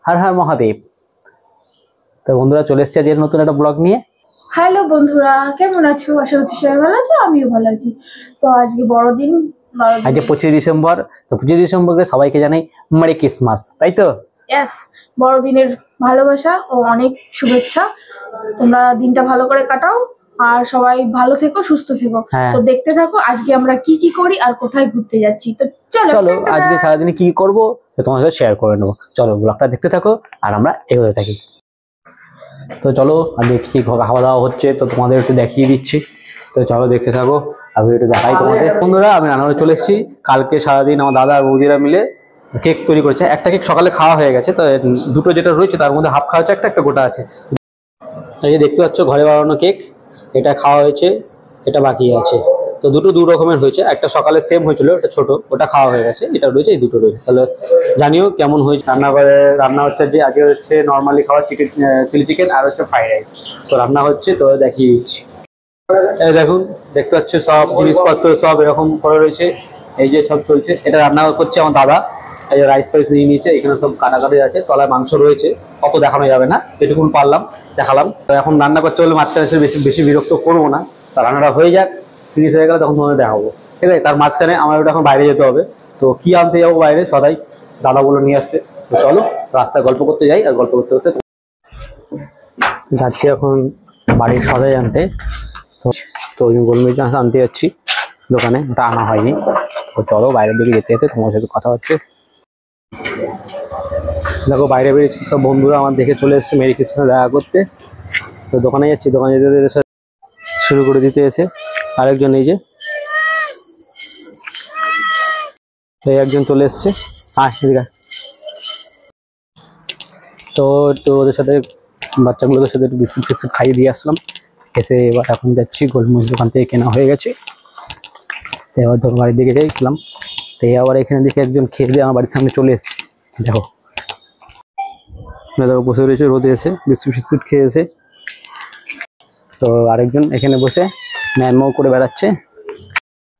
হর হর মহাদেব। তো বন্ধুরা চলে এসেছে আজকে নতুন একটা ব্লগ নিয়ে। হ্যালো বন্ধুরা, কেমন আছো? আশা করছি সবাই ভালো আছো, আমিও ভালো আছি। তো আজকে বড়দিন, আজকে 25 ডিসেম্বর। তো 25 ডিসেম্বরকে সবাইকে জানাই মেরি ক্রিসমাস, তাই তো? ইয়েস, বড়দিনের ভালোবাসা ও অনেক শুভেচ্ছা। তোমরা দিনটা ভালো করে কাটাও আর সবাই ভালো থেকো, সুস্থ থেকো। তো দেখতে থাকো আজকে আমরা কি কি করি আর কোথায় ঘুরতে যাচ্ছি। তো চলো আজকে সারাদিনে কি করবো তোমার সাথে শেয়ার করে নেবো। চলো ব্লগটা দেখতে থাকো আর আমরা এগোতে থাকি। তো চলো আজকে কি খাওয়া দাওয়া হচ্ছে তো তোমাদের একটু দেখিয়ে দিচ্ছি। তো চলো দেখতে থাকো, আমি একটু দেখাই তোমাদের। বন্ধুরা আমি রান্নাঘরে চলে এসেছি। কালকে সারাদিন আমার দাদা আর বৌদিরা মিলে কেক তৈরি করেছে। একটা কেক সকালে খাওয়া হয়ে গেছে, তো দুটো যেটা রয়েছে তার মধ্যে হাফ খাওয়া হচ্ছে, একটা গোটা আছে। এই যে দেখতে পাচ্ছ ঘরে বানানো কেক, এটা খাওয়া হয়েছে, এটা বাকি আছে। তো দু রকমের হয়েছে, একটা সকালে সেম হয়েছিল, এটা ছোট, ওটা খাওয়া হয়ে গেছে, এটা রয়েছে, এই দুটো রয়েছে। তাহলে জানিও কেমন হয়েছে। রান্না হচ্ছে যে আজকে হচ্ছে নর্মালি খাওয়া চিলি চিকেন আর হচ্ছে ফ্রাইড রাইস। তো রান্না হচ্ছে, তো দেখিয়ে দিচ্ছি। এই দেখুন, দেখতে পাচ্ছ সব জিনিসপত্র সব এরকম করে রয়েছে, এই যে সব চলছে। এটা রান্না করছে আমার দাদা। এই যে রাইস ফাইস নিয়ে নিয়েছে, এখানে সব কাটাকাটি আছে, তলায় মাংস রয়েছে, অত দেখানো যাবে না, এটুকুন পারলাম দেখালাম। তো এখন রান্না করতে হলে মাঝখানে এসে বেশি বেশি বিরক্ত করবো না। তা রান্নাটা হয়ে যাক, ফিনিশ হয়ে গেলে তখন তোমাদের দেখাবো, ঠিক আছে? তার মাঝখানে আমার ওটা এখন বাইরে যেতে হবে। তো কি আনতে যাবো বাইরে, সদাই দাদা বলে নিয়ে আসতে। তো চলো রাস্তায় গল্প করতে যাই, আর গল্প করতে করতে যাচ্ছি এখন বাড়ির সদাই আনতে। তো ওই গোলমরিচ আনতে যাচ্ছি দোকানে, ওটা আনা হয়নি। তো চলো বাইরের দিকে যেতে যেতে তোমার সাথে কথা হচ্ছে। দেখো বাইরে বেরিয়েছি, সব বন্ধুরা আমার দেখে চলে এসেছে মেরি ক্রিসমাস দেখা করতে। তো দোকানে যাচ্ছি, দোকানে যেতে যেতে শুরু করে দিতে এসে আরেকজন, এই যে এই একজন চলে এসছে। তো ওদের সাথে বাচ্চাগুলোদের সাথে একটু বিস্কুট ফিস্কুট খাইয়ে দিয়ে আসলাম। এসে এবার এখন যাচ্ছি গোলমরিচ দোকান থেকে কেনা হয়ে গেছে। তো এবার ধরুন বাড়ির দিকে যাইছিলাম, তো আবার এখানে দেখে একজন খেয়ে দিয়ে আমার বাড়ির সামনে চলে এসছে। দেখো দেখো বসে রয়েছে রোদে, এসে বিস্কুট ফিস্কুট খেয়ে এসে। তো আরেকজন এখানে বসে ম্যাও করে বেড়াচ্ছে।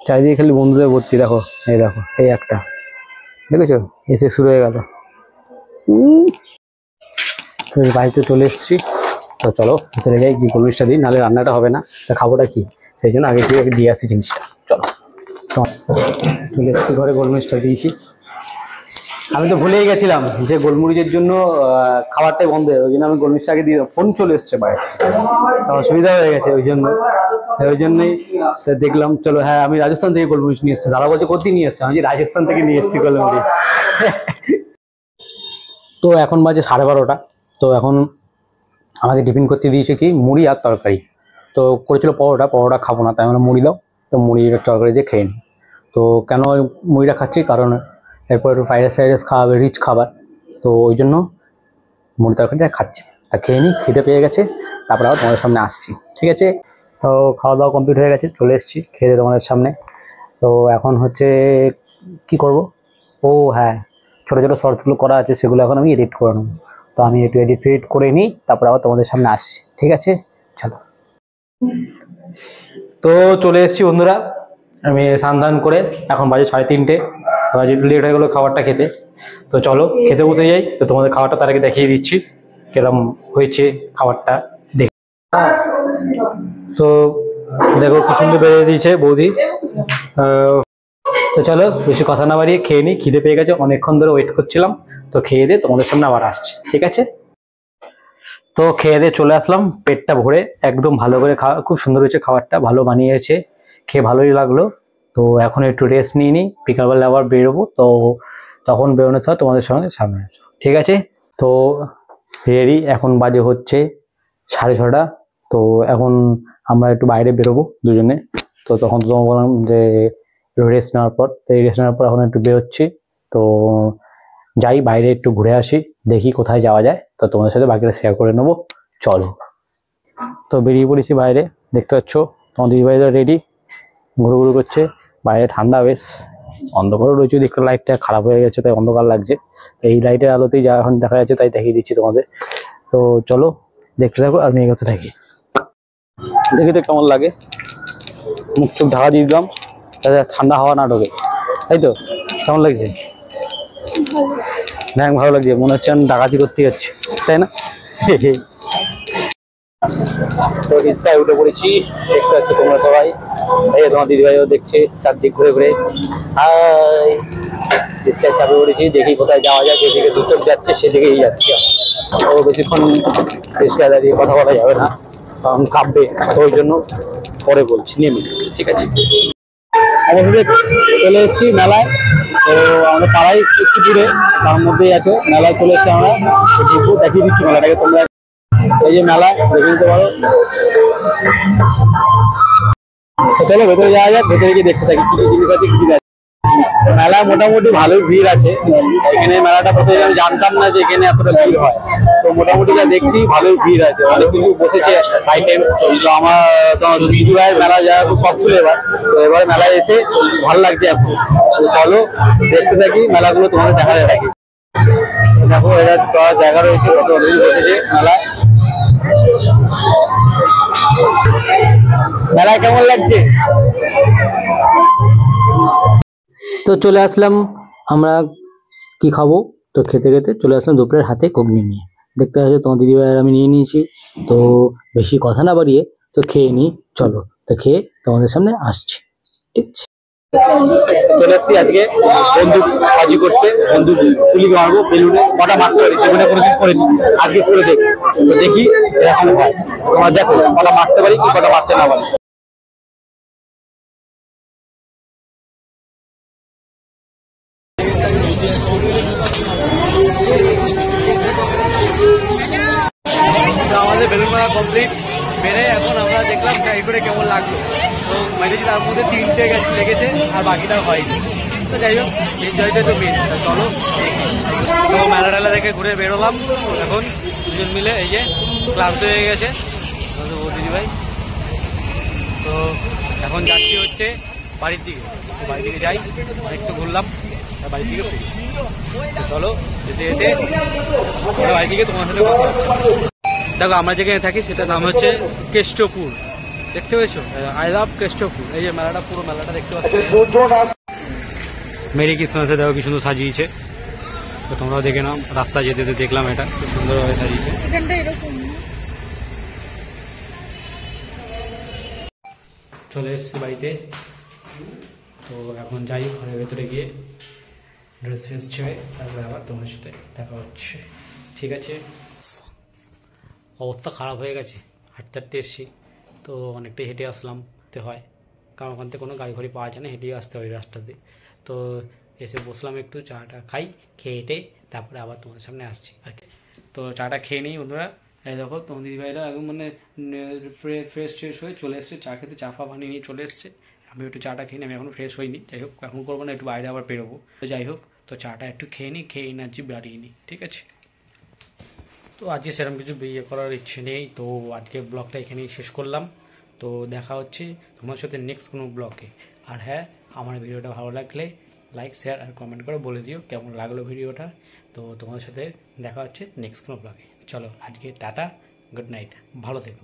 চারিদিকে খালি বন্ধুদের ভর্তি। দেখো এই দেখো, এই একটা দেখেছো, এসে শুরু হয়ে গেল। তো বাড়িতে চলে এসেছি। তো চলো ভিতরে যাই, কি গোলমরিচটা দিই, নাহলে রান্নাটা হবে না। তা খাবোটা কি, সেই জন্য আগে দিয়ে আসি জিনিসটা। চলো চলে এসেছি ঘরে, গোলমরিচটা দিয়েছি। আমি তো ভুলেই গেছিলাম যে গোলমরিচের জন্য খাবারটাই বন্ধ, ওই জন্য আমি গোলমরিচটা আগে দিয়ে, ফোন চলে এসছে বাইরে, অসুবিধা হয়ে গেছে। ওই জন্যই দেখলাম। চলো হ্যাঁ, আমি রাজস্থান থেকে গোলমরিচ নিয়ে এসছি। দাদা বলছে কোথায় নিয়ে এসছি, আমি রাজস্থান থেকে নিয়ে এসছি গোলমরিচ। তো এখন বাজে 12:30। তো এখন আমাকে টিফিন করতে দিয়েছে কি মুড়ি আর তরকারি। তো করেছিল পরোটা খাবো না, তাই আমরা মুড়ি দাও, তো মুড়ির তরকারি দিয়ে খেয়ে নিই। তো কেন মুড়িটা খাচ্ছি, কারণ এরপর একটু ফ্রাইড রাইস খাওয়াবে, রিচ খাবার, তো ওই জন্য মুড়ি তরকারিটা খাচ্ছি। তা খেয়ে নিই, খিদে পেয়ে গেছে, তারপর আবার তোমাদের সামনে আসছি, ঠিক আছে? তো খাওয়া দাওয়া কমপ্লিট হয়ে গেছে, চলে এসেছি খেয়ে তোমাদের সামনে। তো এখন হচ্ছে কি করব, ও হ্যাঁ, ছোটো ছোটো শর্টসগুলো করা আছে, সেগুলো এখন আমি এডিট করে নেবো। তো আমি একটু এডিট করে নিই, তারপর আবার তোমাদের সামনে আসছি, ঠিক আছে? চলো। তো চলে এসেছি বন্ধুরা, আমি স্নান করে, এখন বাজে 3:30। তো আজ একটু লেট হয়ে গেলো খাবারটা খেতে। তো চলো খেতে বসে যাই। তো তোমাদের খাবারটা তার আগে দেখিয়ে দিচ্ছি কিরম হয়েছে খাবারটা, দেখে। তো দেখো কি সুন্দর বেরিয়ে দিয়েছে বৌদি। তো চলো বেশি কথা না বাড়িয়ে খেয়ে নিই, খিদে পেয়ে গেছে, অনেকক্ষণ ধরে ওয়েট করছিলাম। তো খেয়ে দিয়ে তোমাদের সামনে আবার আসছি, ঠিক আছে? তো খেয়ে দিয়ে চলে আসলাম, পেটটা ভরে একদম ভালো করে খাওয়া, খুব সুন্দর হয়েছে খাবারটা, ভালো বানিয়েছে, খেয়ে ভালোই লাগলো। তো এখন একটু রেস্ট নিয়ে নিই, বিকালবেলা আবার বেরোবো। তো তখন বেরোনোর সময় তোমাদের সঙ্গে সামনে আসবো, ঠিক আছে? তো রেডি, এখন বাজে হচ্ছে 6:30। তো এখন আমরা একটু বাইরে বেরোবো দুজনে। তো তখন তো তোমাকে বললাম যে রেস্ট নেওয়ার পর, তো এই রেস্ট নেওয়ার পর এখন একটু বেরোচ্ছি। তো যাই বাইরে একটু ঘুরে আসি, দেখি কোথায় যাওয়া যায়, তো তোমাদের সাথে বাকিটা শেয়ার করে নেবো। চলো। তো বেরিয়ে পড়েছি বাইরে, দেখতে পাচ্ছ তোমার দিদিভাই রেডি, ঘুরু করছে। বাইরে ঠান্ডা বেশ, অন্ধকারও রয়েছে, দেখতে লাইটটা খারাপ হয়ে গেছে তাই অন্ধকার লাগছে। এই লাইটের আলোতেই যা এখন দেখা যাচ্ছে তাই দেখিয়ে দিচ্ছি তোমাদের। তো চলো দেখতে থাকো আর মেয়ে করতে থাকি, দেখি তো কেমন লাগে। মুখ চোখ ঢাকা দিয়ে দিলাম যাতে ঠান্ডা হাওয়া না ঢোকে, তাই তো? কেমন লাগছে? দেখ ভালো লাগছে, মনে হচ্ছে আমি ডাকাতি করতে যাচ্ছি, তাই না? তো রিস্কায় উঠে পড়েছি, দেখতে পাচ্ছ তোমরা সবাই। এই তোমার দিদিভাইও দেখছে চারদিক ঘুরে ঘুরে। হাই, রিস্কায় চাপে পড়েছি, দেখি কোথায় যাওয়া যায়, যেদিকে দু চোখ যাচ্ছে সেদিকেই যাচ্ছি। তো বেশিক্ষণ রিস্কায় দাঁড়িয়ে কথা বলা যাবে না, কারণ কাঁপবে, তো ওই জন্য পরে বলছি, নেমে। ঠিক আছে, অবশেষে চলে এসেছি মেলায়। তো আমাদের পাড়ায় একটু দূরে, তার মধ্যেই আছে মেলায় চলে এসেছি আমরা। দেখিয়ে দিচ্ছি মেলাটাকে তোমরা। এই যে মেলা দেখে নিতে পারো। চলো ভেতরে যাওয়া যাক, ভেতরে গিয়ে দেখতে থাকি কি কি জিনিস আছে, কি আছে। মেলায় মোটামুটি ভালোই ভিড় আছে এখানে। মেলাটা প্রথমে আমি জানতাম না যে এখানে এতটা ভিড় হয়, তো মোটামুটি যা দেখছি ভালোই ভিড় আছে, অনেক কিছু বসেছে আইটেম। তো আমার দিদি ভাইয়ের মেলা যাওয়া খুব শখ ছিল এবার, তো এবার মেলায় এসে ভালো লাগছে এখন। চলো দেখতে থাকি মেলাগুলো, তোমাদের দেখাতে থাকি। দেখো এটা চড়ার জায়গা রয়েছে, কত অনেক বসেছে মেলায়। মেলায় কেমন লাগছে? তো চলে আসলাম আমরা, কি খাবো, তো খেতে খেতে চলে আসলাম দুপুরের হাতে ঘুগনি নিয়ে। দেখতে পাচ্ছ তোমার দিদিভাইয়ের আমি নিয়ে নিয়েছি। তো বেশি কথা না বাড়িয়ে তো খেয়ে নিই, চলো। তো খেয়ে তোমাদের সামনে আসছি, ঠিক আছে? চলে এসছি আজকে বন্দুক বাজি করতে, বন্দুক গুলি মারবো বেলুনে, কটা মারতে পারি, জীবনে কোনোদিন করেছি, আজকে করে দেখি। তো দেখি এরকম হয়, তোমার দেখো কটা মারতে পারি কি কটা মারতে না পারি। আমাদের বেলুন মারা কমপ্লিট, বেড়ে এখন আমরা দেখলাম ট্রাই করে কেমন লাগলো। তো মেরেছি, তার মধ্যে 3টে লেগেছে আর বাকিটা হয়নি। তো যাই হোক, এনজয়টা তো মেন। চলো তো মেলা টেলা দেখে ঘুরে বেরোলাম। এখন দুজন মিলে এই যে ক্লান্ত হয়ে গেছে আমাদের দিদিভাই। তো এখন যাচ্ছি হচ্ছে বাড়ির দিকে, বাড়ির দিকে যাই, একটু ঘুরলাম, বাড়ির দিকে ফিরি। চলো যেতে যেতে বাড়ির দিকে তোমার সাথে কথা হচ্ছে। দেখো আমরা যেখানে থাকি সেটার নাম হচ্ছে কেষ্টপুর, দেখতে পেয়েছো? I love Keshtopur. এই যে মেলাটা, পুরো মেলাটা দেখতে পাচ্ছ। মেরি ক্রিসমাসে দেখো কি সুন্দর সাজিয়েছে, তো তোমরাও দেখে নাও। রাস্তা যেতে যেতে দেখলাম এটা খুব সুন্দরভাবে সাজিয়েছে। চলে এসছি বাড়িতে, তো এখন যাই ঘরের ভেতরে গিয়ে ড্রেস ফ্রেস ছেড়ে তারপরে আবার তোমার সাথে দেখা হচ্ছে, ঠিক আছে? অবস্থা খারাপ হয়ে গেছে, হাঁটতে হাঁটতে এসছি, তো অনেকটাই হেঁটে আসলাম হয়, কারণ ওখান থেকে কোনো গাড়ি ফাড়ি পাওয়া যায় না, হেঁটেই আসতে হয় রাস্তাতে। তো এসে বসলাম একটু, চাটা খাই, খেয়ে হেঁটে তারপরে আবার তোমাদের সামনে আসছি আর কি। তো চাটা খেয়ে নিই বন্ধুরা। এই দেখো তোমার দিদিভাইরা একদম মানে ফ্রেশ ট্রেশ হয়ে চলে এসছে, চা খেতে, চা ফা বানিয়ে নিয়ে চলে এসছে। আমি একটু চাটা খেয়ে নিই, আমি এখন ফ্রেশ হইনি, যাই হোক এখন করবো না, একটু বাইরে আবার বেরোবো। তো যাই হোক, তো চাটা একটু খেয়ে নিই, খেয়ে এনার্জি বাড়িয়ে নিই, ঠিক আছে? তো আজকে সেরকম কিছু বিয়ে করার ইচ্ছে নেই, তো আজকে ব্লগটা এখানেই শেষ করলাম। তো দেখা হচ্ছে তোমার সাথে নেক্সট কোনো ব্লগে। আর হ্যাঁ, আমার ভিডিওটা ভালো লাগলে লাইক, শেয়ার আর কমেন্ট করে বলে দিও কেমন লাগলো ভিডিওটা। তো তোমাদের সাথে দেখা হচ্ছে নেক্সট কোনো ব্লগে। চলো আজকে টাটা, গুড নাইট, ভালো থেকো।